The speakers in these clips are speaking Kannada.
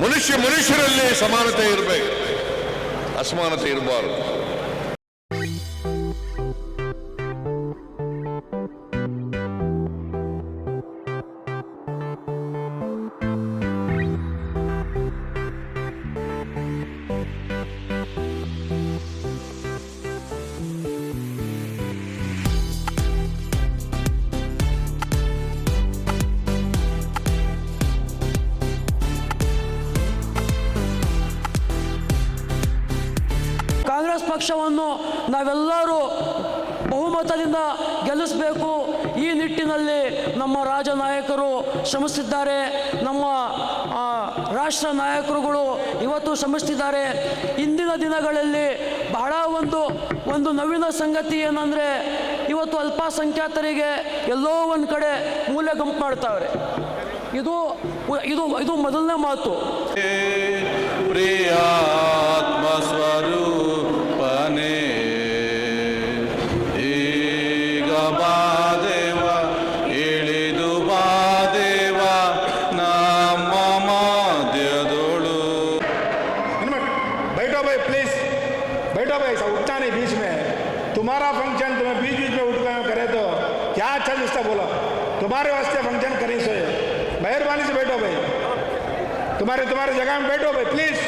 ಮನುಷ್ಯರಲ್ಲಿ ಸಮಾನತೆ ಇರಬೇಕು, ಅಸಮಾನತೆ ಇರಬಾರದು. ಕಾಂಗ್ರೆಸ್ ಪಕ್ಷವನ್ನು ನಾವೆಲ್ಲರೂ ಬಹುಮತದಿಂದ ಗೆಲ್ಲಿಸಬೇಕು. ಈ ನಿಟ್ಟಿನಲ್ಲಿ ನಮ್ಮ ರಾಜ ನಾಯಕರು ಶ್ರಮಿಸಿದ್ದಾರೆ, ನಮ್ಮ ರಾಷ್ಟ್ರ ನಾಯಕರುಗಳು ಇವತ್ತು ಶ್ರಮಿಸ್ತಿದ್ದಾರೆ. ಇಂದಿನ ದಿನಗಳಲ್ಲಿ ಬಹಳ ಒಂದು ನವೀನ ಸಂಗತಿ ಏನಂದರೆ, ಇವತ್ತು ಅಲ್ಪಸಂಖ್ಯಾತರಿಗೆ ಎಲ್ಲೋ ಒಂದು ಕಡೆ ಮೂಲೆ ಗುಂಪು ಮಾಡ್ತಾವ್ರೆ. ಇದು ಇದು ಇದು ಮೊದಲನೇ ಮಾತು. ಪ್ರಿಯಾತ್ಮ ಸ್ವರೂಪನೇ ಈಗ ಬಾದೇವ ಇಳಿದು ಬಾದೇವ ನಮ್ಮ ಮಧ್ಯದೋಳು. बैठो भाई प्लीज, बैठो भाई, उठना नहीं बीच में. तुम्हारा फंक्शन तुम्हें बीच बीच में उठ कर करे तो क्या अच्छा जिसका बोलो. तुम्हारे वास्ते फंक्शन करी सो मेहरबानी से बैठो भाई, तुम्हारे जगह में बैठो भाई प्लीज.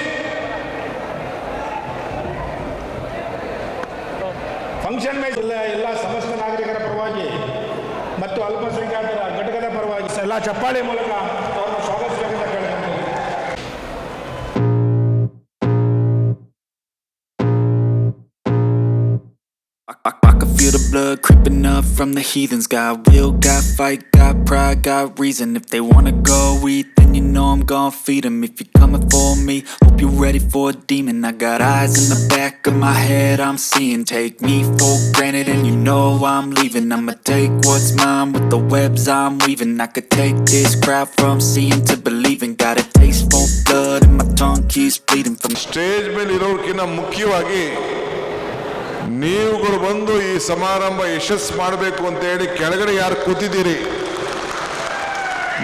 ಫಂಕ್ಷನ್ ಮೇಲೆ ಎಲ್ಲ ಸಮಸ್ತ ನಾಗರಿಕರ ಪರವಾಗಿ ಮತ್ತು ಅಲ್ಪಸಂಖ್ಯಾತರ ಘಟಕದ ಪರವಾಗಿ ಎಲ್ಲ ಚಪ್ಪಾಳೆ ಮೂಲಕ ಅವರನ್ನು ಸ್ವಾಗತಿಸಬೇಕಂತ ಕೇಳ್ತೀನಿ. I can feel the blood creeping up from the heathens. Got will, got fight, got pride, got reason. If they wanna go eat, then you know I'm gon' feed them. If you're coming for me, hope you're ready for a demon. I got eyes in the back of my head, I'm seeing. Take me for granted and you know I'm leaving. I'ma take what's mine with the webs I'm weaving. I could take this crowd from seeing to believing. Got a taste for blood and my tongue keeps bleeding from stage ಮೇಲೆ ಇರೋರ್ಕಿಂತ ಮುಖ್ಯವಾಗಿ ನೀವುಗಳು ಬಂದು ಈ ಸಮಾರಂಭ ಯಶಸ್ಸು ಮಾಡಬೇಕು ಅಂತ ಹೇಳಿ ಕೆಳಗಡೆ ಯಾರು ಕೂತಿದ್ದೀರಿ,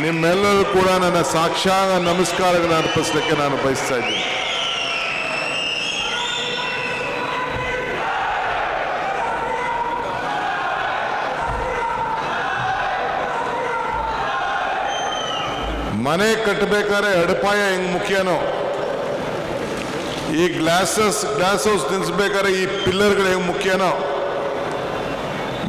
ನಿಮ್ಮೆಲ್ಲರೂ ಕೂಡ ನನ್ನ ಸಾಕ್ಷಾತ್ ನಮಸ್ಕಾರಗಳನ್ನು ಅರ್ಪಿಸಲಿಕ್ಕೆ ನಾನು ಬಯಸ್ತಾ ಇದ್ದೀನಿ. ಮನೆ ಕಟ್ಟಬೇಕಾದ್ರೆ ಅಡಿಪಾಯ ಹೆಂಗ್ ಮುಖ್ಯನೋ, ಈ ಗ್ಲಾಸ್ ಹೌಸ್ ನಿಲ್ಲಿಸ್ಬೇಕಾದ್ರೆ ಈ ಪಿಲ್ಲರ್ಗಳು ಹೆಂಗೆ ಮುಖ್ಯನೋ,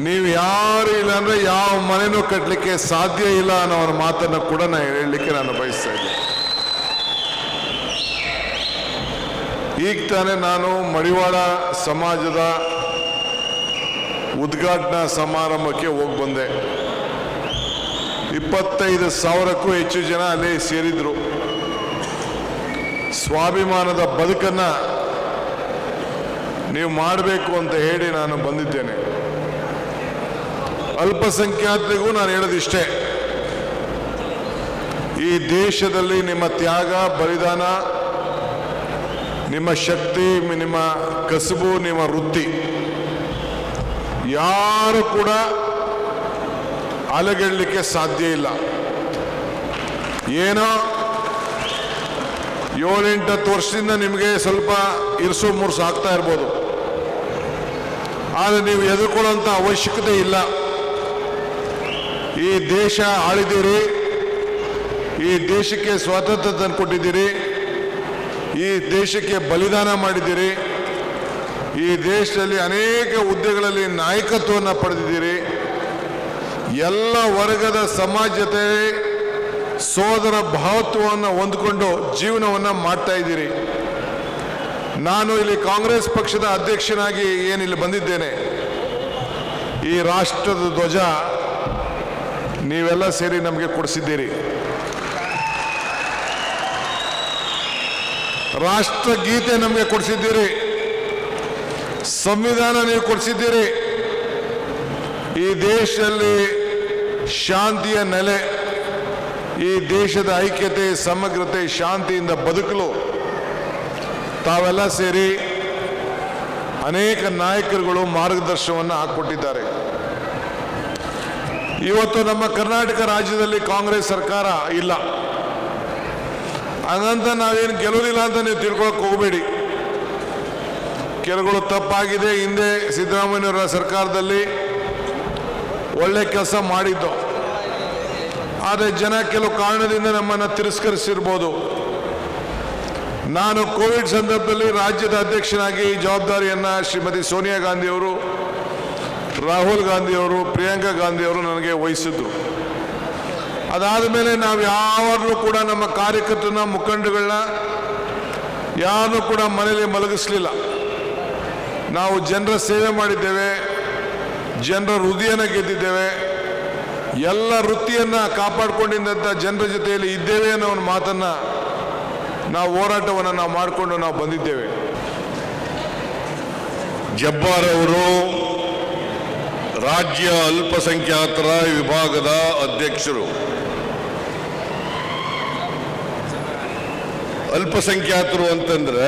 ನೀವು ಯಾರು ಇಲ್ಲ ಅಂದ್ರೆ ಯಾವ ಮನೆನೂ ಕಟ್ಟಲಿಕ್ಕೆ ಸಾಧ್ಯ ಇಲ್ಲ ಅನ್ನೋ ಅವ್ರ ಮಾತನ್ನು ಕೂಡ ನಾನು ಹೇಳಲಿಕ್ಕೆ ನಾನು ಬಯಸ್ತಾ ಇದ್ದೀನಿ. ಈಗ ತಾನೇ ನಾನು ಮಡಿವಾಳ ಸಮಾಜದ ಉದ್ಘಾಟನಾ ಸಮಾರಂಭಕ್ಕೆ ಹೋಗಿ ಬಂದೆ. 25,000ಕ್ಕೂ ಹೆಚ್ಚು ಜನ ಅಲ್ಲಿ ಸೇರಿದ್ರು. ಸ್ವಾಭಿಮಾನದ ಬದುಕನ್ನು ನೀವು ಮಾಡಬೇಕು ಅಂತ ಹೇಳಿ ನಾನು ಬಂದಿದ್ದೇನೆ. ಅಲ್ಪಸಂಖ್ಯಾತರಿಗೂ ನಾನು ಹೇಳೋದಿಷ್ಟೇ, ಈ ದೇಶದಲ್ಲಿ ನಿಮ್ಮ ತ್ಯಾಗ ಬಲಿದಾನ, ನಿಮ್ಮ ಶಕ್ತಿ, ನಿಮ್ಮ ಕಸುಬು, ನಿಮ್ಮ ವೃತ್ತಿ ಯಾರು ಕೂಡ ಅಲಗಡಲಿಕ್ಕೆ ಸಾಧ್ಯ ಇಲ್ಲ. ಏನೋ 7-8 ವರ್ಷದಿಂದ ನಿಮಗೆ ಸ್ವಲ್ಪ ಇರ್ಸು ಮುರ್ಸು ಆಗ್ತಾ ಇರ್ಬೋದು, ಆದರೆ ನೀವು ಎದುರ್ಕೊಳ್ಳುವಂಥ ಅವಶ್ಯಕತೆ ಇಲ್ಲ. ಈ ದೇಶ ಆಳಿದ್ದೀರಿ, ಈ ದೇಶಕ್ಕೆ ಸ್ವಾತಂತ್ರ್ಯ ತಂದುಕೊಟ್ಟಿದ್ದೀರಿ, ಈ ದೇಶಕ್ಕೆ ಬಲಿದಾನ ಮಾಡಿದ್ದೀರಿ, ಈ ದೇಶದಲ್ಲಿ ಅನೇಕ ಹುದ್ದೆಗಳಲ್ಲಿ ನಾಯಕತ್ವವನ್ನು ಪಡೆದಿದ್ದೀರಿ. ಎಲ್ಲ ವರ್ಗದ ಸಮಾಜತೆ ಸೋದರ ಭಾವತ್ವವನ್ನು ಹೊಂದಿಕೊಂಡು ಜೀವನವನ್ನು ಮಾಡ್ತಾ ಇದ್ದೀರಿ. ನಾನು ಇಲ್ಲಿ ಕಾಂಗ್ರೆಸ್ ಪಕ್ಷದ ಅಧ್ಯಕ್ಷನಾಗಿ ಏನಿಲ್ಲಿ ಬಂದಿದ್ದೇನೆ, ಈ ರಾಷ್ಟ್ರದ ಧ್ವಜ ನೀವೆಲ್ಲ ಸೇರಿ ನಮಗೆ ಕೊಡಿಸಿದ್ದೀರಿ. ರಾಷ್ಟ್ರಗೀತೆ ನಮಗೆ ಕೊಡಿಸಿದ್ದೀರಿ, ಸಂವಿಧಾನ ನೀವು ಕೊಡಿಸಿದ್ದೀರಿ. ಈ ದೇಶದಲ್ಲಿ ಶಾಂತಿಯ ನೆಲೆ, ಈ ದೇಶದ ಐಕ್ಯತೆ, ಸಮಗ್ರತೆ, ಶಾಂತಿಯಿಂದ ಬದುಕಲು ತಾವೆಲ್ಲ ಸೇರಿ ಅನೇಕ ನಾಯಕರುಗಳು ಮಾರ್ಗದರ್ಶನವನ್ನು ಹಾಕಿಕೊಟ್ಟಿದ್ದಾರೆ. ಇವತ್ತು ನಮ್ಮ ಕರ್ನಾಟಕ ರಾಜ್ಯದಲ್ಲಿ ಕಾಂಗ್ರೆಸ್ ಸರ್ಕಾರ ಇಲ್ಲ. ಹಂಗಂತ ನಾವೇನು ಗೆಲ್ಲೋದಿಲ್ಲ ಅಂತ ನೀವು ತಿಳ್ಕೊಳಕ್ ಹೋಗಬೇಡಿ. ಕೆಲವುಗಳು ತಪ್ಪಾಗಿದೆ. ಹಿಂದೆ ಸಿದ್ದರಾಮಯ್ಯವರ ಸರ್ಕಾರದಲ್ಲಿ ಒಳ್ಳೆ ಕೆಲಸ ಮಾಡಿದ್ದು, ಆದರೆ ಜನ ಕೆಲವು ಕಾರಣದಿಂದ ನಮ್ಮನ್ನು ತಿರಸ್ಕರಿಸಿರ್ಬೋದು. ನಾನು ಕೋವಿಡ್ ಸಂದರ್ಭದಲ್ಲಿ ರಾಜ್ಯದ ಅಧ್ಯಕ್ಷನಾಗಿ ಜವಾಬ್ದಾರಿಯನ್ನು ಶ್ರೀಮತಿ ಸೋನಿಯಾ ಗಾಂಧಿಯವರು, ರಾಹುಲ್ ಗಾಂಧಿಯವರು, ಪ್ರಿಯಾಂಕಾ ಗಾಂಧಿಯವರು ನನಗೆ ವಹಿಸಿದ್ರು. ಅದಾದ ಮೇಲೆ ನಾವು ಯಾವಾಗಲೂ ಕೂಡ ನಮ್ಮ ಕಾರ್ಯಕರ್ತರನ್ನ, ಮುಖಂಡಗಳನ್ನ ಯಾರನ್ನೂ ಕೂಡ ಮನೆಯಲ್ಲಿ ಮಲಗಿಸ್ಲಿಲ್ಲ. ನಾವು ಜನರ ಸೇವೆ ಮಾಡಿದ್ದೇವೆ, ಜನರ ಹೃದಯನ ಗೆದ್ದಿದ್ದೇವೆ, ಎಲ್ಲ ವೃತ್ತಿಯನ್ನು ಕಾಪಾಡಿಕೊಂಡಿದ್ದಂಥ ಜನರ ಜೊತೆಯಲ್ಲಿ ಇದ್ದೇವೆ ಅನ್ನೋ ಒಂದು ಮಾತನ್ನು ನಾವು ಹೋರಾಟವನ್ನು ನಾವು ಮಾಡಿಕೊಂಡು ನಾವು ಬಂದಿದ್ದೇವೆ. ಜಬ್ಬಾರ್ ಅವರು ರಾಜ್ಯ ಅಲ್ಪಸಂಖ್ಯಾತರ ವಿಭಾಗದ ಅಧ್ಯಕ್ಷರು. ಅಲ್ಪಸಂಖ್ಯಾತರು ಅಂತಂದ್ರೆ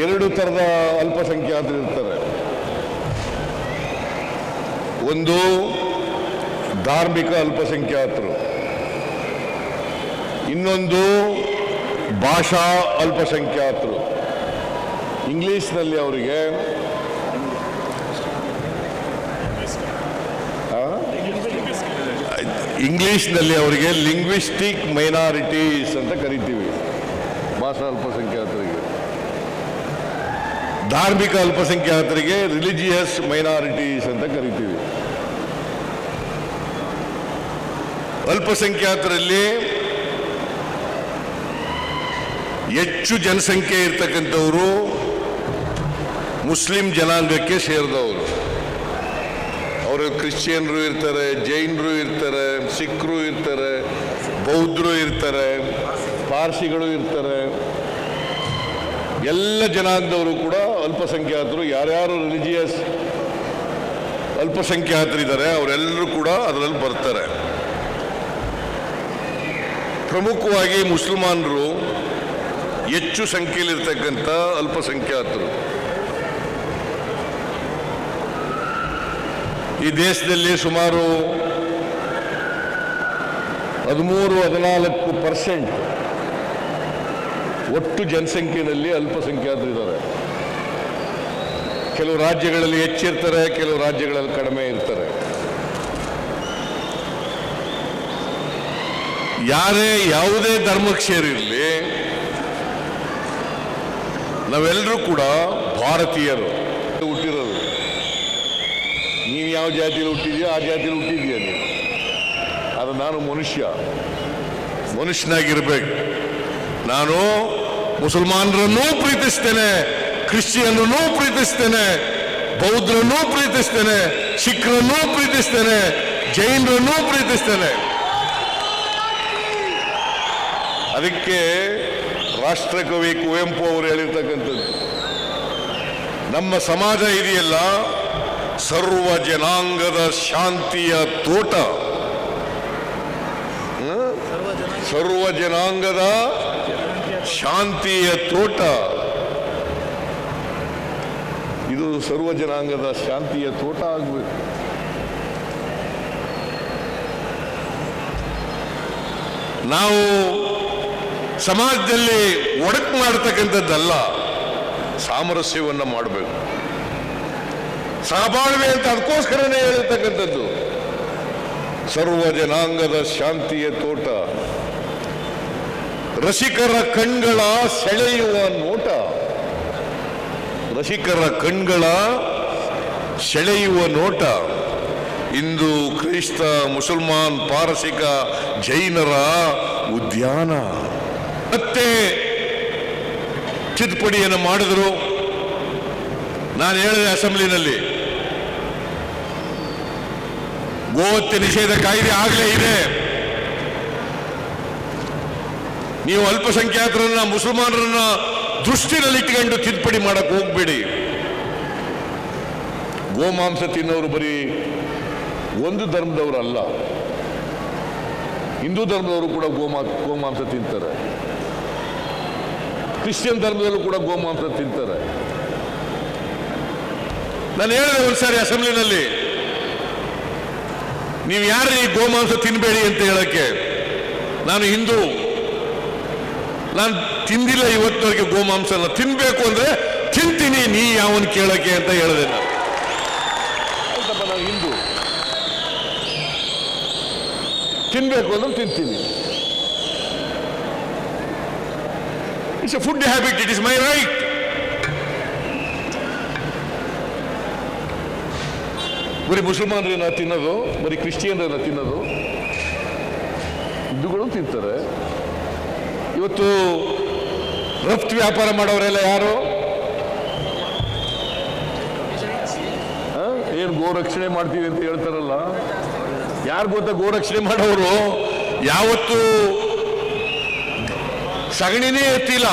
ಎರಡು ಥರದ ಅಲ್ಪಸಂಖ್ಯಾತರು ಇರ್ತಾರೆ. ಒಂದು ಧಾರ್ಮಿಕ ಅಲ್ಪಸಂಖ್ಯಾತರು, ಇನ್ನೊಂದು ಭಾಷಾ ಅಲ್ಪಸಂಖ್ಯಾತರು. ಇಂಗ್ಲಿಷ್ನಲ್ಲಿ ಅವರಿಗೆ ಲಿಂಗ್ವಿಸ್ಟಿಕ್ ಮೈನಾರಿಟೀಸ್ ಅಂತ ಕರಿತೀವಿ. ಭಾಷಾ ಅಲ್ಪಸಂಖ್ಯಾತರಿಗೆ, ಧಾರ್ಮಿಕ ಅಲ್ಪಸಂಖ್ಯಾತರಿಗೆ ರಿಲಿಜಿಯಸ್ ಮೈನಾರಿಟೀಸ್ ಅಂತ ಕರಿತೀವಿ. ಅಲ್ಪಸಂಖ್ಯಾತರಲ್ಲಿ ಹೆಚ್ಚು ಜನಸಂಖ್ಯೆ ಇರ್ತಕ್ಕಂಥವರು ಮುಸ್ಲಿಂ ಜನಾಂಗಕ್ಕೆ ಸೇರಿದವರು. ಅವರು ಕ್ರಿಶ್ಚಿಯನ್ರು ಇರ್ತಾರೆ, ಜೈನರು ಇರ್ತಾರೆ, ಸಿಖ್ರು ಇರ್ತಾರೆ, ಬೌದ್ಧರು ಇರ್ತಾರೆ, ಪಾರ್ಸಿಗಳು ಇರ್ತಾರೆ. ಎಲ್ಲ ಜನಾಂಗದವರು ಕೂಡ ಅಲ್ಪಸಂಖ್ಯಾತರು. ಯಾರ್ಯಾರು ರಿಲಿಜಿಯಸ್ ಅಲ್ಪಸಂಖ್ಯಾತರಿದ್ದಾರೆ ಅವರೆಲ್ಲರೂ ಕೂಡ ಅದರಲ್ಲಿ ಬರ್ತಾರೆ. ಪ್ರಮುಖವಾಗಿ ಮುಸಲ್ಮಾನರು ಹೆಚ್ಚು ಸಂಖ್ಯೆಯಲ್ಲಿರ್ತಕ್ಕಂಥ ಅಲ್ಪಸಂಖ್ಯಾತರು. ಈ ದೇಶದಲ್ಲಿ ಸುಮಾರು 13-14% ಒಟ್ಟು ಜನಸಂಖ್ಯೆಯಲ್ಲಿ ಅಲ್ಪಸಂಖ್ಯಾತರಿದ್ದಾರೆ. ಕೆಲವು ರಾಜ್ಯಗಳಲ್ಲಿ ಹೆಚ್ಚಿರ್ತಾರೆ, ಕೆಲವು ರಾಜ್ಯಗಳಲ್ಲಿ ಕಡಿಮೆ ಇರ್ತಾರೆ. ಯಾರೇ ಯಾವುದೇ ಧರ್ಮಕ್ಕೆ ಸೇರಿರಲಿ, ನಾವೆಲ್ಲರೂ ಕೂಡ ಭಾರತೀಯರು. ಹುಟ್ಟಿರೋದು ನೀವು ಯಾವ ಜಾತಿಯಲ್ಲಿ ಹುಟ್ಟಿದೆಯೋ ಆ ಜಾತಿಯಲ್ಲಿ ಹುಟ್ಟಿದೀಯ ನೀವು. ಅದು ನಾನು ಮನುಷ್ಯನಾಗಿರ್ಬೇಕು. ನಾನು ಮುಸಲ್ಮಾನರನ್ನೂ ಪ್ರೀತಿಸ್ತೇನೆ, ಕ್ರಿಶ್ಚಿಯನ್ನೂ ಪ್ರೀತಿಸ್ತೇನೆ, ಬೌದ್ಧರನ್ನೂ ಪ್ರೀತಿಸ್ತೇನೆ, ಸಿಖ್ರನ್ನೂ ಪ್ರೀತಿಸ್ತೇನೆ, ಜೈನರನ್ನೂ ಪ್ರೀತಿಸ್ತೇನೆ. ಅದಕ್ಕೆ ರಾಷ್ಟ್ರಕವಿ ಕುವೆಂಪು ಅವರು ಹೇಳಿರ್ತಕ್ಕಂಥದ್ದು, ನಮ್ಮ ಸಮಾಜ ಇದೆಯಲ್ಲ ಸರ್ವ ಜನಾಂಗದ ಶಾಂತಿಯ ತೋಟ. ಸರ್ವ ಜನಾಂಗದ ಶಾಂತಿಯ ತೋಟ. ಇದು ಸರ್ವ ಜನಾಂಗದ ಶಾಂತಿಯ ತೋಟ ಆಗಬೇಕು. ನಾವು ಸಮಾಜದಲ್ಲಿ ಒಡಕು ಮಾಡತಕ್ಕಂಥದ್ದಲ್ಲ, ಸಾಮರಸ್ಯವನ್ನು ಮಾಡಬೇಕು. ಸಹಬಾಳ್ವೆ ಅಂತ ಅದಕ್ಕೋಸ್ಕರನೇ ಹೇಳಿರ್ತಕ್ಕಂಥದ್ದು. ಸರ್ವ ಜನಾಂಗದ ಶಾಂತಿಯ ತೋಟ, ರಸಿಕರ ಕಣ್ಗಳ ಸೆಳೆಯುವ ನೋಟ. ರಸಿಕರ ಕಣ್ಗಳ ಸೆಳೆಯುವ ನೋಟ. ಇಂದು ಕ್ರೈಸ್ತ, ಮುಸಲ್ಮಾನ್, ಪಾರಸಿಕ, ಜೈನರ ಉದ್ಯಾನ. ಮತ್ತೆ ತಿದ್ದುಪಡಿಯನ್ನು ಮಾಡಿದ್ರು. ನಾನು ಹೇಳಿದೆ ಅಸೆಂಬ್ಲಿನಲ್ಲಿ, ಗೋಹತ್ಯೆ ನಿಷೇಧ ಕಾಯ್ದೆ ಆಗಲೇ ಇದೆ. ನೀವು ಅಲ್ಪಸಂಖ್ಯಾತರನ್ನ, ಮುಸಲ್ಮಾನರನ್ನ ದೃಷ್ಟಿನಲ್ಲಿಟ್ಟುಕೊಂಡು ತಿದ್ದುಪಡಿ ಮಾಡಕ್ಕೆ ಹೋಗ್ಬೇಡಿ. ಗೋಮಾಂಸ ತಿನ್ನೋರು ಬರೀ ಒಂದು ಧರ್ಮದವರಲ್ಲ, ಹಿಂದೂ ಧರ್ಮದವರು ಕೂಡ ಗೋಮಾಂಸ ತಿಂತಾರೆ, ಕ್ರಿಶ್ಚಿಯನ್ ಧರ್ಮದಲ್ಲೂ ಕೂಡ ಗೋಮಾಂಸ ತಿಂತಾರೆ. ನಾನು ಹೇಳಿದೆ ಒಂದ್ಸಾರಿ ಅಸೆಂಬ್ಲಿನಲ್ಲಿ, ನೀವು ಯಾರು ಈ ಗೋಮಾಂಸ ತಿನ್ನಬೇಡಿ ಅಂತ ಹೇಳಕ್ಕೆ? ನಾನು ಹಿಂದೂ, ನಾನು ತಿಂದಿಲ್ಲ ಇವತ್ತವರೆಗೆ ಗೋಮಾಂಸನ. ತಿನ್ಬೇಕು ಅಂದ್ರೆ ತಿಂತೀನಿ, ನೀ ಯಾವನ್ ಕೇಳಕ್ಕೆ ಅಂತ ಹೇಳಿದೆ ನಾನು. ನಾನು ಹಿಂದೂ, ತಿನ್ಬೇಕು ಅಂದ್ರೆ ತಿಂತೀನಿ. It's A food habit, it is my right. ಬರೀ ಮುಸಲ್ಮಾನರೇನ ತಿನ್ನೋದು, ಬರೀ ಕ್ರಿಶ್ಚಿಯನ್ರೇನ ತಿನ್ನೋದು? ಹಿಂದೂಗಳು ತಿಂತಾರೆ. ಇವತ್ತು ರಫ್ತು ವ್ಯಾಪಾರ ಮಾಡೋರೆಲ್ಲ ಯಾರು? ಏನು ಗೋರಕ್ಷಣೆ ಮಾಡ್ತೀವಿ ಅಂತ ಹೇಳ್ತಾರಲ್ಲ, ಯಾರು ಗೊತ್ತಾ ಗೋರಕ್ಷಣೆ ಮಾಡೋರು? ಯಾವತ್ತು ಸಗಣಿನೇ ಎತ್ತಿಲ್ಲ,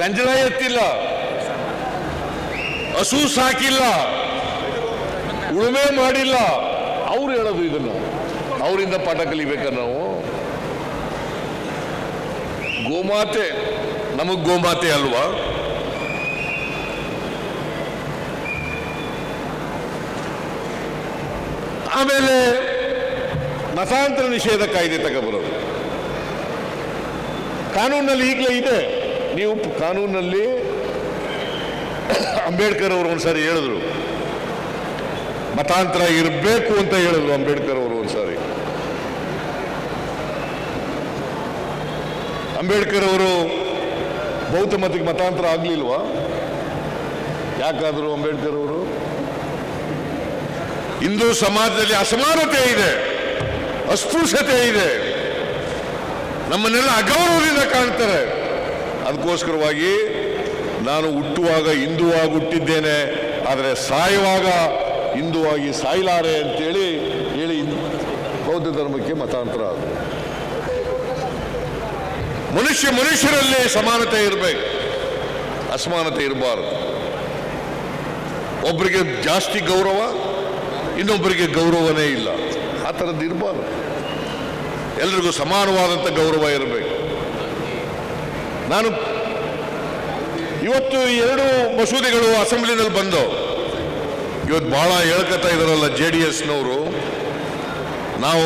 ಗಂಜಲ ಎತ್ತಿಲ್ಲ, ಹಸು ಸಾಕಿಲ್ಲ, ಉಳುಮೆ ಮಾಡಿಲ್ಲ, ಅವ್ರು ಹೇಳೋದು ಇದನ್ನು. ಅವರಿಂದ ಪಾಠ ಕಲಿಬೇಕ ನಾವು? ಗೋಮಾತೆ ನಮಗ್ ಗೋಮಾತೆ ಅಲ್ವಾ? ಆಮೇಲೆ ಮತಾಂತರ ನಿಷೇಧ ಕಾಯ್ದೆ ತಗೊಬರೋದು ಕಾನೂನಲ್ಲಿ ಈಗಲೇ ಇದೆ. ನೀವು ಕಾನೂನಲ್ಲಿ ಅಂಬೇಡ್ಕರ್ ಅವರು ಒಂದ್ಸಾರಿ ಹೇಳಿದ್ರು, ಮತಾಂತರ ಇರಬೇಕು ಅಂತ ಹೇಳಿದ್ರು ಅಂಬೇಡ್ಕರ್ ಅವರು ಒಂದ್ಸಾರಿ. ಅಂಬೇಡ್ಕರ್ ಅವರು ಬೌದ್ಧ ಮತಕ್ಕೆ ಮತಾಂತರ ಆಗ್ಲಿಲ್ವಾ? ಯಾಕಾದ್ರು ಅಂಬೇಡ್ಕರ್ ಅವರು? ಹಿಂದೂ ಸಮಾಜದಲ್ಲಿ ಅಸಮಾನತೆ ಇದೆ, ಅಸ್ಪೃಶ್ಯತೆ ಇದೆ, ನಮ್ಮನ್ನೆಲ್ಲ ಅಗೌರವದಿಂದ ಕಾಣ್ತಾರೆ. ಅದಕ್ಕೋಸ್ಕರವಾಗಿ ನಾನು ಹುಟ್ಟುವಾಗ ಹಿಂದುವಾಗಿ ಹುಟ್ಟಿದ್ದೇನೆ, ಆದರೆ ಸಾಯುವಾಗ ಹಿಂದುವಾಗಿ ಸಾಯಲಾರೆ ಅಂತೇಳಿ ಹೇಳಿ ಬೌದ್ಧ ಧರ್ಮಕ್ಕೆ ಮತಾಂತರ ಆದ. ಮನುಷ್ಯರಲ್ಲಿ ಸಮಾನತೆ ಇರಬೇಕು, ಅಸಮಾನತೆ ಇರಬಾರದು. ಒಬ್ಬರಿಗೆ ಜಾಸ್ತಿ ಗೌರವ, ಇನ್ನೊಬ್ಬರಿಗೆ ಗೌರವನೇ ಇಲ್ಲ, ಆ ಥರದ್ದು ಇರಬಾರದು. ಎಲ್ರಿಗೂ ಸಮಾನವಾದಂಥ ಗೌರವ ಇರಬೇಕು. ನಾನು ಇವತ್ತು 2 ಮಸೂದೆಗಳು ಅಸೆಂಬ್ಲಿನಲ್ಲಿ ಬಂದವು. ಇವತ್ತು ಬಹಳ ಹೇಳ್ಕೊತಾ ಇದಾರಲ್ಲ JDSನವರು, ನಾವು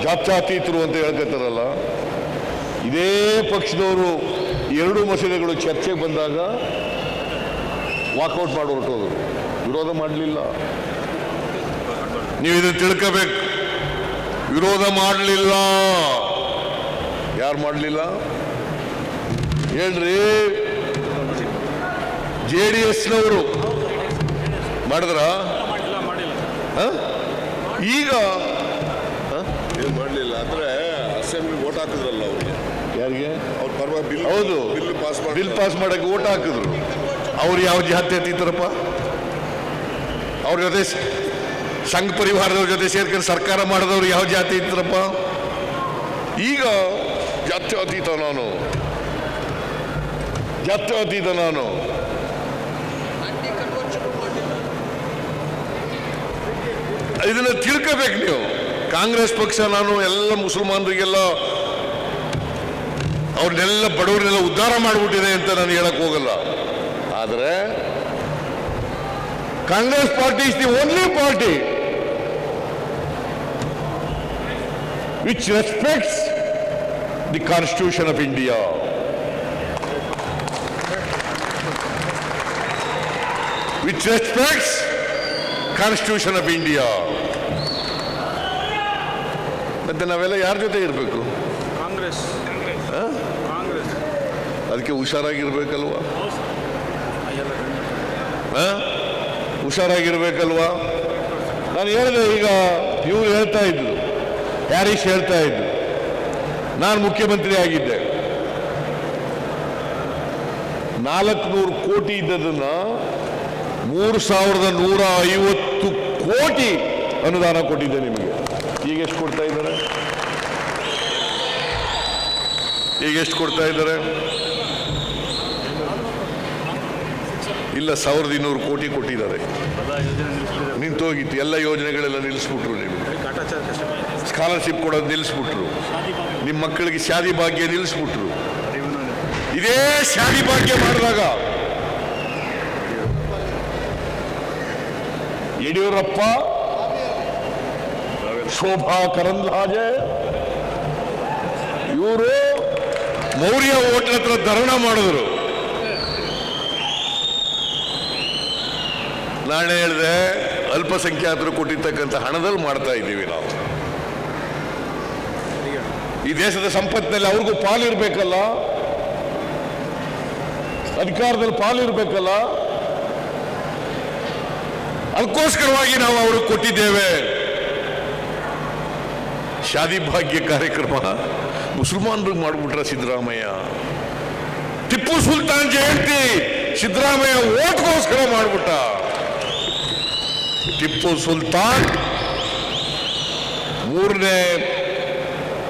ಜಾತ್ಯತೀತರು ಅಂತ ಹೇಳ್ಕೊತಾರಲ್ಲ. ಇದೇ ಪಕ್ಷದವರು 2 ಮಸೂದೆಗಳು ಚರ್ಚೆಗೆ ಬಂದಾಗ ವಾಕೌಟ್ ಮಾಡಿ ಹೊರಟೋದು, ವಿರೋಧ ಮಾಡಲಿಲ್ಲ. ನೀವು ಇದನ್ನು ತಿಳ್ಕೋಬೇಕು, ವಿರೋಧ ಮಾಡಲಿಲ್ಲ. ಯಾರು ಮಾಡಲಿಲ್ಲ ಹೇಳ್ರಿ? JDSನವರು ಮಾಡಿದ್ರ? ಈಗ ಏನು ಮಾಡಲಿಲ್ಲ ಅಂದ್ರೆ ಅಸೆಂಬ್ಲಿ ವೋಟ್ ಹಾಕಿದ್ರಲ್ಲ ಅವ್ರಿಗೆ. ಯಾರಿಗೆ? ಅವ್ರ ಪರವಾಗಿ ಬಿಲ್, ಹೌದು, ಬಿಲ್ ಪಾಸ್ ಮಾಡಕ್ಕೆ ವೋಟ್ ಹಾಕಿದ್ರು. ಅವ್ರು ಯಾವ ಜಾತ್ಯತೀತರಪ್ಪ? ಅವ್ರ ಜೊತೆ ಸಂಘ ಪರಿವಾರದವ್ರ ಜೊತೆ ಸೇರ್ಕೊಂಡು ಸರ್ಕಾರ ಮಾಡಿದವ್ರು ಯಾವ ಜಾತಿ ಇತ್ತರಪ್ಪ? ಈಗ ಜಾತ್ಯತೀತ ನಾನು, ಜಾತ್ಯತೀತ ನಾನು. ಇದನ್ನ ತಿಳ್ಕೋಬೇಕು ನೀವು. ಕಾಂಗ್ರೆಸ್ ಪಕ್ಷ ನಾನು ಎಲ್ಲ ಮುಸಲ್ಮಾನರಿಗೆಲ್ಲ ಅವ್ರನ್ನೆಲ್ಲ ಬಡವರನ್ನೆಲ್ಲ ಉದ್ಧಾರ ಮಾಡಿಬಿಟ್ಟಿದೆ ಅಂತ ನಾನು ಹೇಳಕ್ ಹೋಗಲ್ಲ. ಆದರೆ Congress party is the only party which respects the Constitution of India. Which respects Constitution of India. ಮತ್ತೆ ನಾವೆಲ್ಲ ಯಾರ ಜೊತೆ ಇರಬೇಕು? ಕಾಂಗ್ರೆಸ್. ಅದಕ್ಕೆ ಹುಷಾರಾಗಿರ್ಬೇಕಲ್ವಾ? ಹುಷಾರಾಗಿರ್ಬೇಕಲ್ವಾ? ನಾನು ಹೇಳಿದೆ, ಈಗ ಇವ್ರು ಹೇಳ್ತಾ ಇದ್ರು, ಹ್ಯಾರಿಸ್ ಹೇಳ್ತಾ ಇದ್ರು, ನಾನು ಮುಖ್ಯಮಂತ್ರಿ ಆಗಿದ್ದೆ, 400 ಕೋಟಿ ಇದ್ದದನ್ನ 3150 ಕೋಟಿ ಅನುದಾನ ಕೊಟ್ಟಿದ್ದೆ ನಿಮಗೆ. ಈಗ ಎಷ್ಟು ಕೊಡ್ತಾ ಇದ್ದಾರೆ? ಈಗ ಎಷ್ಟು ಕೊಡ್ತಾ ಇದ್ದಾರೆ? ಇಲ್ಲ, 1200 ಕೋಟಿ ಕೊಟ್ಟಿದ್ದಾರೆ. ನಿಂತೋಗಿತ್ತು, ಎಲ್ಲ ಯೋಜನೆಗಳೆಲ್ಲ ನಿಲ್ಲಿಸ್ಬಿಟ್ರು. ನೀವು ಸ್ಕಾಲರ್ಶಿಪ್ ಕೊಡೋದು ನಿಲ್ಲಿಸ್ಬಿಟ್ರು, ನಿಮ್ಮ ಮಕ್ಕಳಿಗೆ ಶಾದಿ ಭಾಗ್ಯ ನಿಲ್ಲಿಸ್ಬಿಟ್ರು. ಇದೇ ಶಾದಿ ಭಾಗ್ಯ ಮಾಡಿದಾಗ ಯಡಿಯೂರಪ್ಪ ಶೋಭಾ ಕರಂದ್ಲಾಜೆ ಇವರು ಮೌರ್ಯ ಹೋಟ್ಲ್ ಹತ್ರ ಧರಣ ಮಾಡಿದ್ರು. ನಾಳೆ ಹೇಳಿದೆ ಅಲ್ಪಸಂಖ್ಯಾತರು ಕೊಟ್ಟಿರ್ತಕ್ಕಂಥ ಹಣದಲ್ಲಿ ಮಾಡ್ತಾ ಇದ್ದೀವಿ ನಾವು. ಈ ದೇಶದ ಸಂಪತ್ತಿನಲ್ಲಿ ಅವ್ರಿಗೂ ಪಾಲಿರ್ಬೇಕಲ್ಲ, ಅಧಿಕಾರದಲ್ಲಿ ಪಾಲಿರ್ಬೇಕಲ್ಲ, ಅದಕ್ಕೋಸ್ಕರವಾಗಿ ನಾವು ಅವ್ರಿಗೆ ಕೊಟ್ಟಿದ್ದೇವೆ. ಶಾದಿ ಭಾಗ್ಯ ಕಾರ್ಯಕ್ರಮ ಮುಸಲ್ಮಾನರಿಗೆ ಮಾಡಿಬಿಟ್ರ ಸಿದ್ದರಾಮಯ್ಯ. ಟಿಪ್ಪು ಸುಲ್ತಾನ್ ಜಯಂತಿ ಸಿದ್ದರಾಮಯ್ಯ ಓಟ್ಗೋಸ್ಕರ ಮಾಡಿಬಿಟ್ಟ. ಟಿಪ್ಪು ಸುಲ್ತಾನ್ ಮೂರನೇ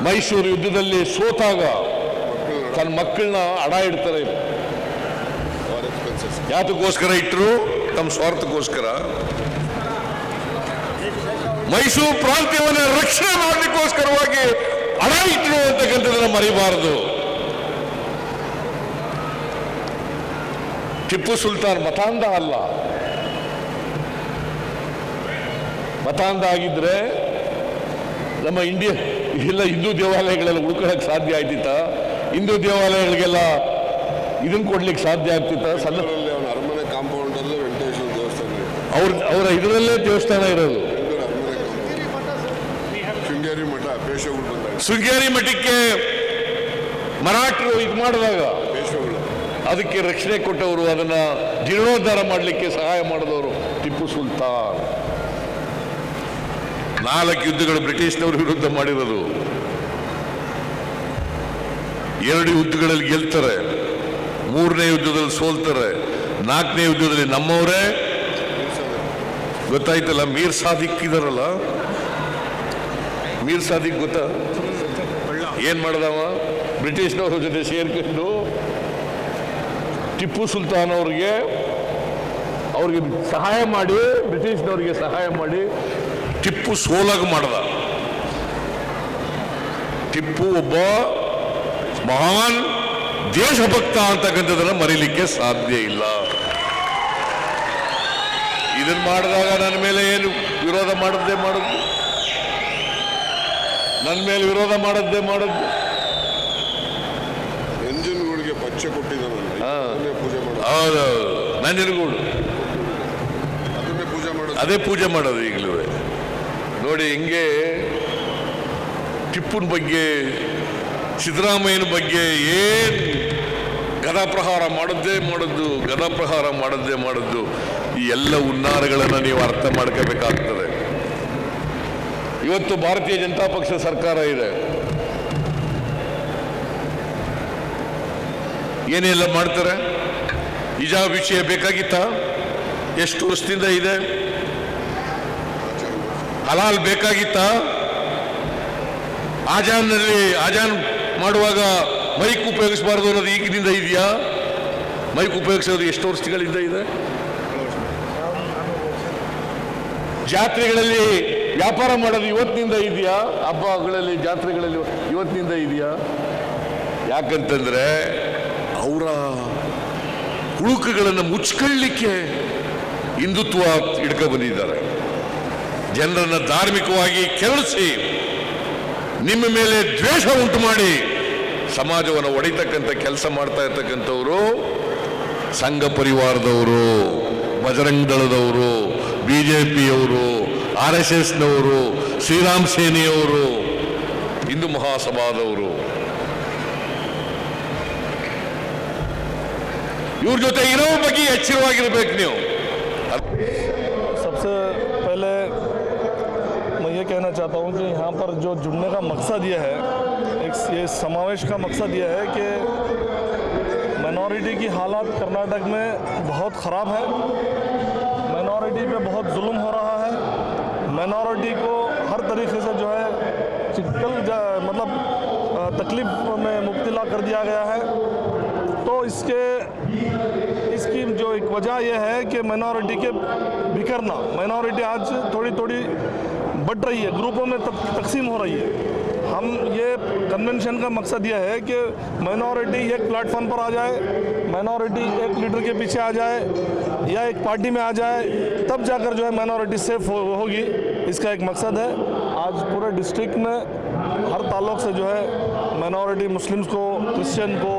ಮೈಸೂರು ಯುದ್ಧದಲ್ಲಿ ಸೋತಾಗ ತನ್ನ ಮಕ್ಕಳನ್ನ ಅಡ ಇಡ್ತಾರೆ. ಯಾತಕ್ಕೋಸ್ಕರ ಇಟ್ಟರು? ತಮ್ಮ ಸ್ವಾರ್ಥಕ್ಕೋಸ್ಕರ. ಮೈಸೂರು ಪ್ರಾಂತ್ಯವನ್ನು ರಕ್ಷಣೆ ಮಾಡಲಿಕ್ಕೋಸ್ಕರವಾಗಿ ಅಡ ಇಟ್ಟರು ಅಂತಕ್ಕಂಥದ್ದನ್ನ ಮರಿಬಾರದು. ಟಿಪ್ಪು ಸುಲ್ತಾನ್ ಮತಾಂಧ ಅಲ್ಲ. ಮತಾಂಧ ಆಗಿದ್ರೆ ನಮ್ಮ ಎಲ್ಲ ಹಿಂದೂ ದೇವಾಲಯಗಳೆಲ್ಲ ಉಳ್ಕೊಳ್ಳೋಕೆ ಸಾಧ್ಯ ಆಯ್ತಿತ್ತ? ಹಿಂದೂ ದೇವಾಲಯಗಳಿಗೆಲ್ಲ ಇದನ್ನ ಕೊಡ್ಲಿಕ್ಕೆ ಸಾಧ್ಯ ಆಗ್ತಿತ್ತ? ಅವನ ಅರಮನೆ ಕಾಂಪೌಂಡ್ ಅಲ್ಲೇ ವೆಂಕಟೇಶ್ವರ ದೇವಸ್ಥಾನ ಅವರ ಇದರಲ್ಲೇ ದೇವಸ್ಥಾನ ಇರೋದು. ಶೃಂಗೇರಿ ಮಠ ಪೇಶಗಳು ಬಂದಾಗ ಶೃಂಗೇರಿ ಮಠಕ್ಕೆ ಮರಾಠರು ಇದು ಮಾಡಿದಾಗ ಪೇಶಗಳು ಅದಕ್ಕೆ ರಕ್ಷಣೆ ಕೊಟ್ಟವರು, ಅದನ್ನ ಜೀರ್ಣೋದ್ಧಾರ ಮಾಡಲಿಕ್ಕೆ ಸಹಾಯ ಮಾಡಿದವರು ಟಿಪ್ಪು ಸುಲ್ತಾನ್. 4 ಯುದ್ಧಗಳು ಬ್ರಿಟಿಷ್ನವ್ರ ವಿರುದ್ಧ ಮಾಡಿರೋದು. 2 ಯುದ್ಧಗಳಲ್ಲಿ ಗೆಲ್ತಾರೆ, 3ನೇ ಯುದ್ಧದಲ್ಲಿ ಸೋಲ್ತಾರೆ, 4ನೇ ಯುದ್ಧದಲ್ಲಿ ನಮ್ಮವರೇ ಗೊತ್ತಾಯ್ತಲ್ಲ. ಮೀರ್ ಸಾದಿಕ್ ಇದಾರಲ್ಲ, ಮೀರ್ ಸಾದಿಕ್ ಗೊತ್ತಾ ಏನ್ ಮಾಡ್ದವ? ಬ್ರಿಟಿಷ್ನವ್ರ ಜೊತೆ ಸೇರ್ಕೊಂಡು ಟಿಪ್ಪು ಸುಲ್ತಾನ್ ಅವ್ರಿಗೆ ಸಹಾಯ ಮಾಡಿ, ಬ್ರಿಟಿಷ್ನವ್ರಿಗೆ ಸಹಾಯ ಮಾಡಿ ಟಿಪ್ಪು ಸೋಲಾಗ ಮಾಡ್ದ. ಟಿಪ್ಪು ಒಬ್ಬ ಮಹಾನ್ ದೇಶಭಕ್ತ ಅಂತಕ್ಕಂಥದ್ದನ್ನ ಮರೀಲಿಕ್ಕೆ ಸಾಧ್ಯ ಇಲ್ಲ. ಇದನ್ನ ಮಾಡಿದಾಗ ನನ್ನ ಮೇಲೆ ಏನು ವಿರೋಧ ಮಾಡದ್ದೇ ಮಾಡುದು, ನನ್ನ ಮೇಲೆ ವಿರೋಧ ಮಾಡದ್ದೇ ಮಾಡುದು. ಎಂಜಿನ್ಗಳಿಗೆ ಪಚ್ಚೆ ಕೊಟ್ಟಿದ್ದಾನಲ್ಲ, ಪೂಜೆ ಮಾಡೋದು. ಹೌದೌದು, ನಂಜನಗೂಡು ಅದನ್ನೇ ಪೂಜೆ ಮಾಡೋದು, ಅದೇ ಪೂಜೆ ಮಾಡೋದು ಈಗಲೂ. ನೋಡಿ ಹಿಂಗೆ ಟಿಪ್ಪುನ ಬಗ್ಗೆ, ಸಿದ್ದರಾಮಯ್ಯನ ಬಗ್ಗೆ ಏನ್ ಗದಾಪ್ರಹಾರ ಮಾಡದ್ದೇ ಮಾಡದ್ದು. ಈ ಎಲ್ಲ ಹುನ್ನಾರಗಳನ್ನು ನೀವು ಅರ್ಥ ಮಾಡ್ಕೋಬೇಕಾಗ್ತದೆ. ಇವತ್ತು ಭಾರತೀಯ ಜನತಾ ಪಕ್ಷ ಸರ್ಕಾರ ಇದೆ, ಏನೆಲ್ಲ ಮಾಡ್ತಾರೆ? ಹಿಜಾಬ್ ವಿಷಯ ಬೇಕಾಗಿತ್ತ? ಎಷ್ಟು ವರ್ಷದಿಂದ ಇದೆ? ಹಲಾಲ್ ಬೇಕಾಗಿತ್ತ? ಆಜಾನ್ ಮಾಡುವಾಗ ಮೈಕ್ ಉಪಯೋಗಿಸಬಾರ್ದು ಅನ್ನೋದು ಈಗಿನಿಂದ ಇದೆಯಾ? ಮೈಕ್ ಉಪಯೋಗಿಸೋದು ಎಷ್ಟು ವರ್ಷಗಳಿಂದ ಇದೆ? ಜಾತ್ರೆಗಳಲ್ಲಿ ವ್ಯಾಪಾರ ಮಾಡೋದು ಇವತ್ತಿನಿಂದ ಇದೆಯಾ? ಹಬ್ಬಗಳಲ್ಲಿ, ಜಾತ್ರೆಗಳಲ್ಲಿ ಇವತ್ತಿನಿಂದ ಇದೆಯಾ? ಯಾಕಂತಂದ್ರೆ ಅವರ ಹುಳುಕುಗಳನ್ನು ಮುಚ್ಕೊಳ್ಳಿಕ್ಕೆ ಹಿಂದುತ್ವ ಹಿಡ್ಕೊ ಬಂದಿದ್ದಾರೆ. ಜನರನ್ನ ಧಾರ್ಮಿಕವಾಗಿ ಕೆರಳಿಸಿ, ನಿಮ್ಮ ಮೇಲೆ ದ್ವೇಷ ಉಂಟು ಮಾಡಿ ಸಮಾಜವನ್ನು ಒಡೆಯತಕ್ಕಂಥ ಕೆಲಸ ಮಾಡ್ತಾ ಇರ್ತಕ್ಕಂಥವರು ಸಂಘ ಪರಿವಾರದವರು, ಬಜರಂಗ ದಳದವರು, ಬಿಜೆಪಿಯವರು, RSSನವರು, ಶ್ರೀರಾಮ್ ಸೇನೆಯವರು, ಹಿಂದೂ ಮಹಾಸಭಾದವರು. ಇವ್ರ ಜೊತೆ ಇರೋ ಬಗ್ಗೆ ಎಚ್ಚರವಾಗಿರ್ಬೇಕು ನೀವು. सबसे पहले मैं ये कहना चाहता हूँ कि यहाँ पर जो जुड़ने का मकसद ये है, ये समावेश का मकसद ये है कि माइनॉरिटी की हालात कर्नाटक में बहुत ख़राब है। माइनॉरिटी पे बहुत जुल्म हो रहा है। माइनॉरिटी को हर तरीके से जो है मतलब तकलीफ में मुब्तला कर दिया गया है। तो इसकी जो एक वजह यह है कि माइनॉरिटी के बिखरना, माइनॉरिटी आज थोड़ी थोड़ी बढ़ रही है, ग्रुपों में तकसीम हो रही है। हम ये कन्वेंशन का मकसद ये है कि माइनॉरिटी एक प्लेटफॉर्म पर आ जाए, माइनॉरिटी एक लीडर के पीछे आ जाए या एक पार्टी में आ जाए, तब जाकर जो है माइनॉरिटी सेफ होगी। इसका एक मकसद है। आज पूरे डिस्ट्रिक्ट में हर ताल्लुक से जो है माइनॉरिटी मुस्लिम्स को, क्रिश्चियन को,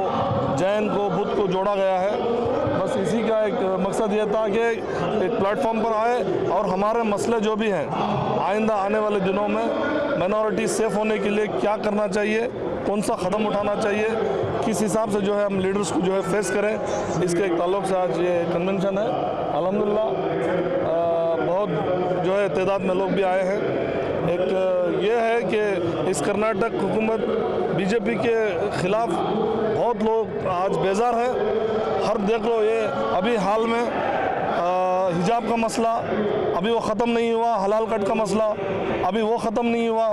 जैन को, बुद्ध को जोड़ा गया है। बस इसी का एक मकसद ये था कि एक प्लेटफॉर्म पर आए और हमारे मसले जो भी हैं आइंदा आने वाले दिनों में माइनॉरिटी सेफ होने के लिए क्या करना चाहिए, कौन सा कदम उठाना चाहिए, किस हिसाब से जो है हम लीडर्स को जो है फेस करें, इसके एक ताल्लुक से आज ये कन्वेंशन है। अल्हम्दुलिल्लाह बहुत जो है तादाद में लोग भी आए हैं। एक ये है कि इस कर्नाटक हुकूमत बीजेपी के ख़िलाफ़ बहुत लोग आज बेजार हैं। हर देख लो, ये अभी हाल में हिजाब का मसला अभी वो ख़त्म नहीं हुआ, हलाल कट का मसला अभी वो ख़त्म नहीं हुआ,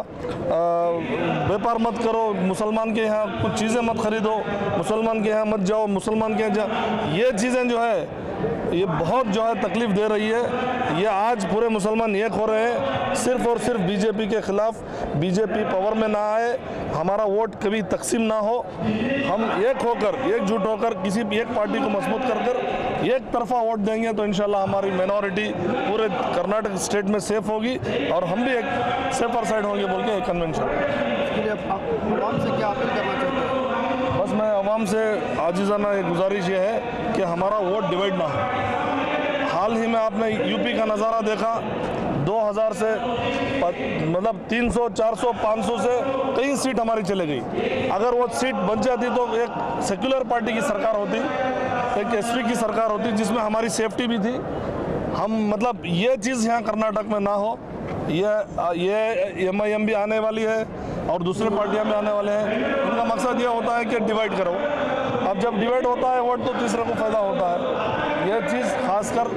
व्यापार मत करो, मुसलमान के यहाँ कुछ चीज़ें मत खरीदो, मुसलमान के यहाँ मत जाओ, मुसलमान के यहाँ जाओ, ये चीज़ें जो है ये बहुत जो है तकलीफ़ दे रही है। ये आज पूरे मुसलमान एक हो रहे हैं सिर्फ़ और सिर्फ बीजेपी के ख़िलाफ़। बीजेपी पावर में ना आए, हमारा वोट कभी तकसीम ना हो, हम एक होकर, एकजुट होकर किसी भी एक पार्टी को मजबूत कर एक तरफा वोट देंगे तो इंशाल्लाह हमारी माइनॉरिटी पूरे कर्नाटक स्टेट में सेफ होगी और हम भी एक सेफर साइड होंगे बोल के एक कन्वेंशन। आवाम से क्या अपील करना चाहते हैं? बस मैं आवाम से आजिज़ाना एक गुजारिश ये है कि हमारा वोट डिवाइड ना हो। हाल ही में आपने यूपी का नज़ारा देखा, 2000 से मतलब 300, 400, 500 से कई सीट हमारी चले गई। अगर वो सीट बच जाती तो एक सेक्युलर पार्टी की सरकार होती, एक एसपी की सरकार होती जिसमें हमारी सेफ्टी भी थी। हम मतलब ये चीज़ यहाँ कर्नाटक में ना हो। ये MIM भी आने वाली है और दूसरे पार्टियां भी आने वाले हैं। उनका मकसद ये होता है कि डिवाइड करो। अब जब डिवाइड होता है वोट तो तीसरे को फ़ायदा होता है। यह चीज़ खासकर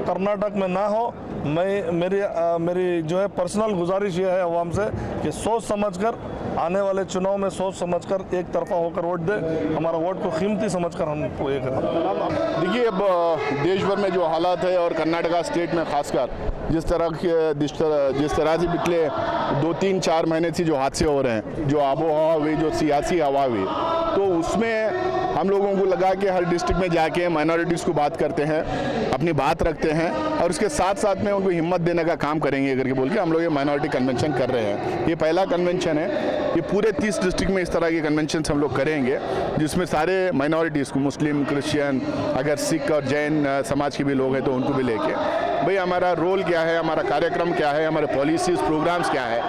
कर्नाटक में ना हो। मेरी जो है पर्सनल गुजारिश ये है आवाम से कि सोच समझकर आने वाले चुनाव में सोच समझकर एक तरफा होकर वोट दे। हमारा वोट को कीमती समझकर हम ये करें। देखिए, अब देश भर में जो हालात है और कर्नाटका स्टेट में खासकर जिस तरह से पिछले 2-3-4 महीने से जो हादसे हो रहे हैं, जो आबो हवा हुई, जो सियासी हवा हुई, तो उसमें हम लोगों को लगा कि हर डिस्ट्रिक्ट में जाके माइनॉरिटीज़ को बात करते हैं, अपनी बात रखते हैं और उसके साथ साथ में उनको हिम्मत देने का काम करेंगे करके बोल के हम लोग ये माइनॉरिटी कन्वेंशन कर रहे हैं। ये पहला कन्वेंशन है। ये पूरे 30 डिस्ट्रिक्ट में इस तरह के कन्वेंशन हम लोग करेंगे जिसमें सारे माइनॉरिटीज़ को, मुस्लिम, क्रिश्चियन, अगर सिख और जैन समाज के भी लोग हैं तो उनको भी लेके भाई हमारा रोल क्या है, हमारा कार्यक्रम क्या है, हमारे पॉलिसीज़, प्रोग्राम्स क्या है,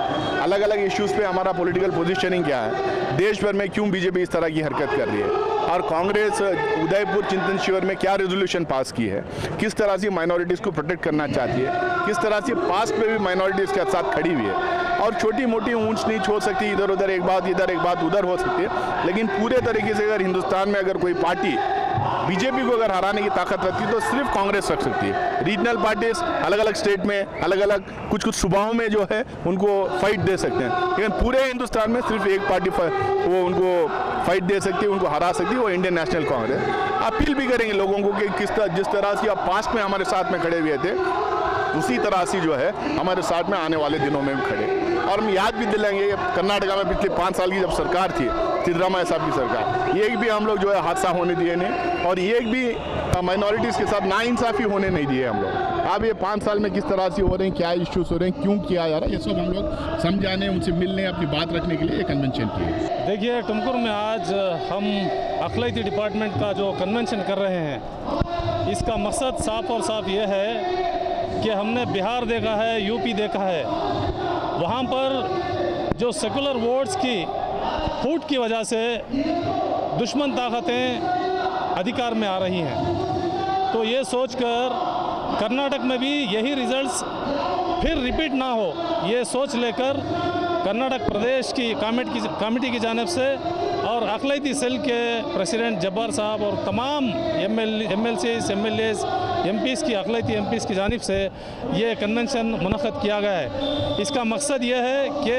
अलग अलग इश्यूज़ पे हमारा पॉलिटिकल पोजीशनिंग क्या है, देश भर में क्यों बीजेपी इस तरह की हरकत कर रही है और कांग्रेस उदयपुर, चिंतन शिविर में क्या रेजोल्यूशन पास की है, किस तरह से माइनॉरिटीज़ को प्रोटेक्ट करना चाहती है, किस तरह से पास्ट में भी माइनॉरिटीज़ के साथ खड़ी हुई है और छोटी मोटी ऊंच नीच हो सकती है, इधर उधर एक बात इधर एक बात उधर हो सकती है, लेकिन पूरे तरीके से अगर हिंदुस्तान में अगर कोई पार्टी बीजेपी को अगर हराने की ताकत रखती है तो सिर्फ कांग्रेस रख सकती है। रीजनल पार्टीज अलग अलग स्टेट में अलग अलग कुछ कुछ सूबाओं में जो है उनको फाइट दे सकते हैं, लेकिन पूरे हिंदुस्तान में सिर्फ एक पार्टी वो उनको फाइट दे सकती है, उनको हरा सकती है, वो इंडियन नेशनल कांग्रेस। अपील भी करेंगे लोगों को कि जिस तरह से आप पास्ट में हमारे साथ में खड़े हुए थे उसी तरह से जो है हमारे साथ में आने वाले दिनों में भी खड़े। और हम याद भी दिलाएंगे कर्नाटका में पिछले 5 साल की जब सरकार थी, सिद्धरामैया साहब की सरकार, एक भी हम लोग जो है हादसा होने दिए नहीं और एक भी माइनॉरिटीज़ के साथ नाइंसाफ़ी होने नहीं दिए हम लोग। अब ये 5 साल में किस तरह से हो रहे हैं, क्या इश्यूज हो रहे हैं, क्यों किया जा रहा है, ये सब हम लोग समझाने, उनसे मिलने, अपनी बात रखने के लिए ये कन्वेंशन किए। देखिए, टुमकुर में आज हम अखिलती डिपार्टमेंट का जो कन्वेंशन कर रहे हैं, इसका मकसद साफ और साफ ये है कि हमने बिहार देखा है, यूपी देखा है, वहाँ पर जो सेकुलर वोट्स की फूट की वजह से दुश्मन ताकतें अधिकार में आ रही हैं। तो ये सोचकर कर्नाटक में भी यही रिजल्ट्स फिर रिपीट ना हो, ये सोच लेकर कर्नाटक प्रदेश की कमेटी की जानिब से और अक़लियती सेल के प्रेसिडेंट जब्बार साहब और तमाम MLCs, MLAs, MPs की अक़लियती MPs की जानिब से ये कन्वेंशन मुनक़्क़द किया गया है। इसका मकसद ये है कि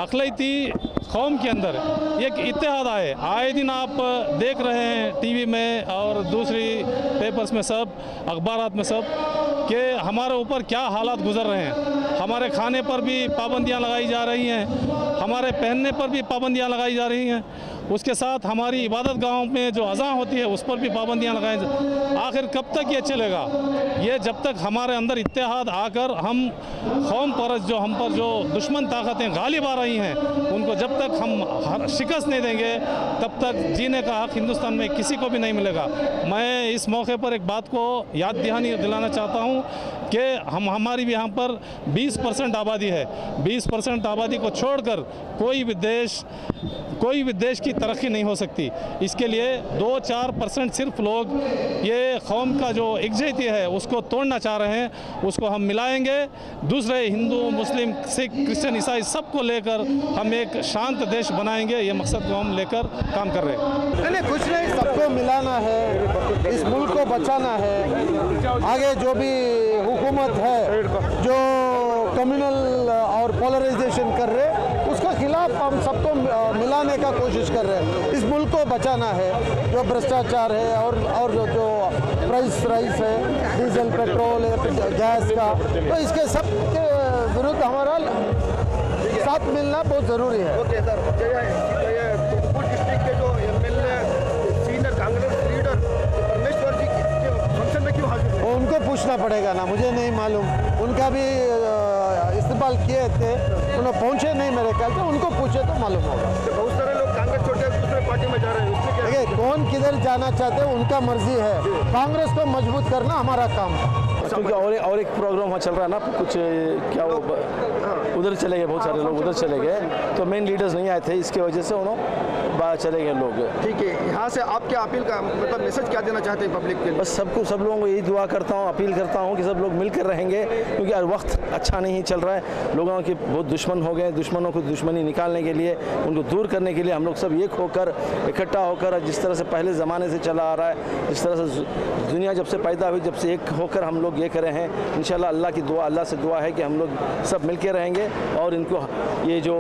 अक़लियती कौम के अंदर एक इत्तेहाद आए दिन आप देख रहे हैं टीवी में और दूसरी पेपर्स में सब, अखबारात में सब, कि हमारे ऊपर क्या हालात गुजर रहे हैं। हमारे खाने पर भी पाबंदियां लगाई जा रही हैं, हमारे पहनने पर भी पाबंदियां लगाई जा रही हैं। उसके साथ हमारी इबादत गाहों में जो अज़ां होती है उस पर भी पाबंदियां लगाई आखिर कब तक ये चलेगा? ये जब तक हमारे अंदर इत्तेहाद आकर हम कौम परस्त जो हम पर जो दुश्मन ताकतें गालिब आ रही हैं उनको जब तक हम शिकस्त नहीं देंगे तब तक जीने का हक हिंदुस्तान में किसी को भी नहीं मिलेगा। मैं इस मौके पर एक बात को याद दिलाना चाहता हूँ कि हमारी भी यहाँ पर 20% आबादी है। 20% आबादी को छोड़कर कोई भी देश की तरक्की नहीं हो सकती। इसके लिए 2-4% सिर्फ लोग ये कौम का जो एकजुटता है उसको तोड़ना चाह रहे हैं, उसको हम मिलाएंगे। दूसरे हिंदू, मुस्लिम, सिख, क्रिश्चियन, ईसाई सबको लेकर हम एक शांत देश बनाएंगे। ये मकसद को हम लेकर काम कर रहे हैं। नहीं, कुछ नहीं, सबको मिलाना है, इस मुल्क को बचाना है। आगे जो भी हुकूमत है जो कम्युनल और पोलराइजेशन कर रहे उसके खिलाफ हम सबको मिलाने का कोशिश कर रहे हैं। इस मुल्क को बचाना है। जो भ्रष्टाचार है और जो प्राइस है डीजल, पेट्रोल, गैस का, तो इसके सब के विरुद्ध हमारा साथ मिलना बहुत ज़रूरी है। ओके सर, तुमकुर डिस्ट्रिक्ट के जो एमएलए सीनियर कांग्रेस लीडर परमेश्वर जी के फंक्शन में क्यों हाजिर थे? उनको पूछना पड़ेगा ना, मुझे नहीं मालूम। उनका भी इस्तेमाल किए थे, उन्हें पहुंचे नहीं मेरे ख्याल से, उनको पूछे तो मालूम होगा। तो बहुत सारे लोग कांग्रेस छोड़ के दूसरे पार्टी में जा रहे हैं, उसमें क्या? देखिए, कौन किधर जाना चाहते हैं उनका मर्जी है। कांग्रेस को मजबूत करना हमारा काम है। क्योंकि और एक प्रोग्राम वहाँ चल रहा है ना, कुछ क्या वो उधर चले गए, बहुत सारे लोग उधर चले गए, तो मेन लीडर्स नहीं आए थे, इसके वजह से उन्होंने बाहर चले गए लोग। ठीक है, यहाँ से आप क्या अपील का मतलब मैसेज क्या देना चाहते हैं पब्लिक के लिए? बस सब लोगों को यही दुआ करता हूँ, अपील करता हूँ कि सब लोग मिलकर रहेंगे, क्योंकि हर वक्त अच्छा नहीं चल रहा है। लोगों के बहुत दुश्मन हो गए, दुश्मनों को दुश्मनी निकालने के लिए, उनको दूर करने के लिए हम लोग सब एक होकर, इकट्ठा होकर, जिस तरह से पहले ज़माने से चला आ रहा है, जिस तरह से दुनिया जब से पैदा हुई, जब से एक होकर हम लोग ये करे हैं। इंशाल्लाह अल्लाह से दुआ है कि हम लोग सब मिल के रहेंगे और इनको ये जो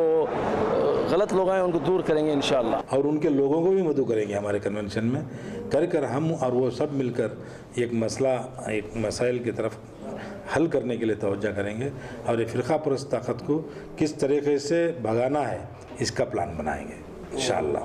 गलत लोग हैं उनको दूर करेंगे इंशाल्लाह। और उनके लोगों को भी मदद करेंगे हमारे कन्वेंशन में कर हम और वो सब मिलकर एक मसाइल की तरफ हल करने के लिए तवज्जो करेंगे और ये फ़िरका परस्त ताकत को किस तरीके से भगाना है इसका प्लान बनाएंगे इंशाल्लाह।